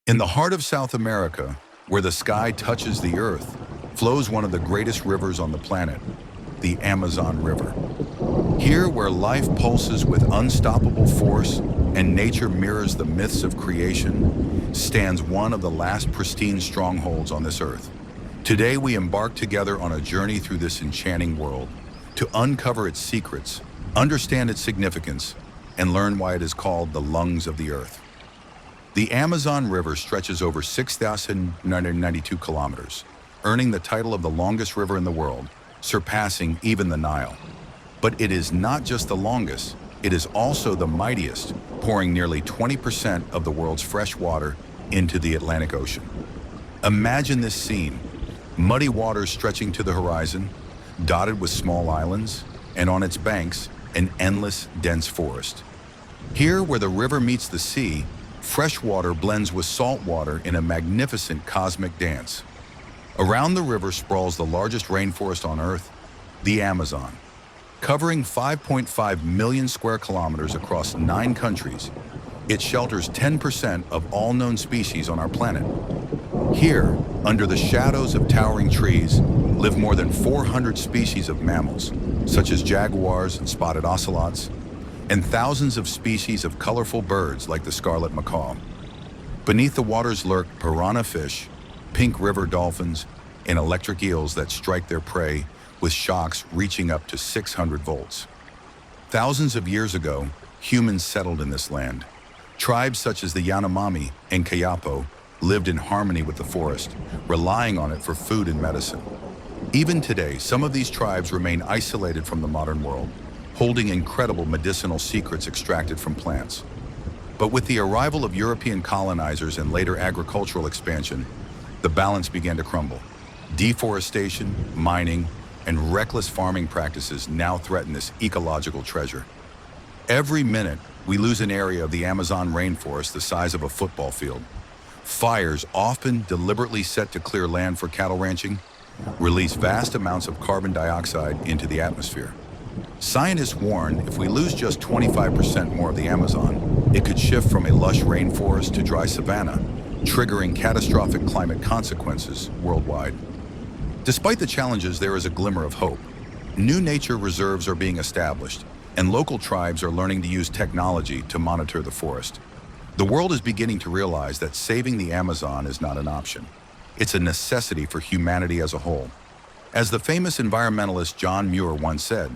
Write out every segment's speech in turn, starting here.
In the heart of South America, where the sky touches the earth, flows one of the greatest rivers on the planet, the Amazon River. Here, where life pulses with unstoppable force and nature mirrors the myths of creation, stands one of the last pristine strongholds on this earth. Today, we embark together on a journey through this enchanting world to uncover its secrets, understand its significance, and learn why it is called the lungs of the earth. The Amazon River stretches over 6,992 kilometers, earning the title of the longest river in the world, surpassing even the Nile. But it is not just the longest, it is also the mightiest, pouring nearly 20% of the world's fresh water into the Atlantic Ocean. Imagine this scene: muddy waters stretching to the horizon, dotted with small islands, and on its banks, an endless, dense forest. Here, where the river meets the sea, fresh water blends with salt water in a magnificent cosmic dance. Around the river sprawls the largest rainforest on Earth, the Amazon. Covering 5.5 million square kilometers across 9 countries, it shelters 10% of all known species on our planet. Here, under the shadows of towering trees, live more than 400 species of mammals, such as jaguars and spotted ocelots, and thousands of species of colorful birds like the scarlet macaw. Beneath the waters lurk piranha fish, pink river dolphins, and electric eels that strike their prey with shocks reaching up to 600 volts. Thousands of years ago, humans settled in this land. Tribes such as the Yanomami and Kayapo lived in harmony with the forest, relying on it for food and medicine. Even today, some of these tribes remain isolated from the modern world, holding incredible medicinal secrets extracted from plants. But with the arrival of European colonizers and later agricultural expansion, the balance began to crumble. Deforestation, mining, and reckless farming practices now threaten this ecological treasure. Every minute, we lose an area of the Amazon rainforest the size of a football field. Fires, often deliberately set to clear land for cattle ranching, release vast amounts of carbon dioxide into the atmosphere. Scientists warn if we lose just 25% more of the Amazon, it could shift from a lush rainforest to dry savanna, triggering catastrophic climate consequences worldwide. Despite the challenges, there is a glimmer of hope. New nature reserves are being established, and local tribes are learning to use technology to monitor the forest. The world is beginning to realize that saving the Amazon is not an option. It's a necessity for humanity as a whole. As the famous environmentalist John Muir once said,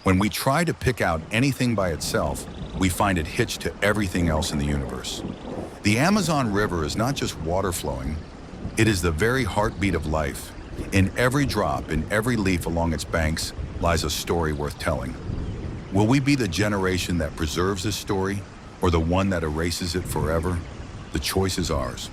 "When we try to pick out anything by itself, we find it hitched to everything else in the universe." The Amazon River is not just water flowing, it is the very heartbeat of life. In every drop, in every leaf along its banks, lies a story worth telling. Will we be the generation that preserves this story, or the one that erases it forever? The choice is ours.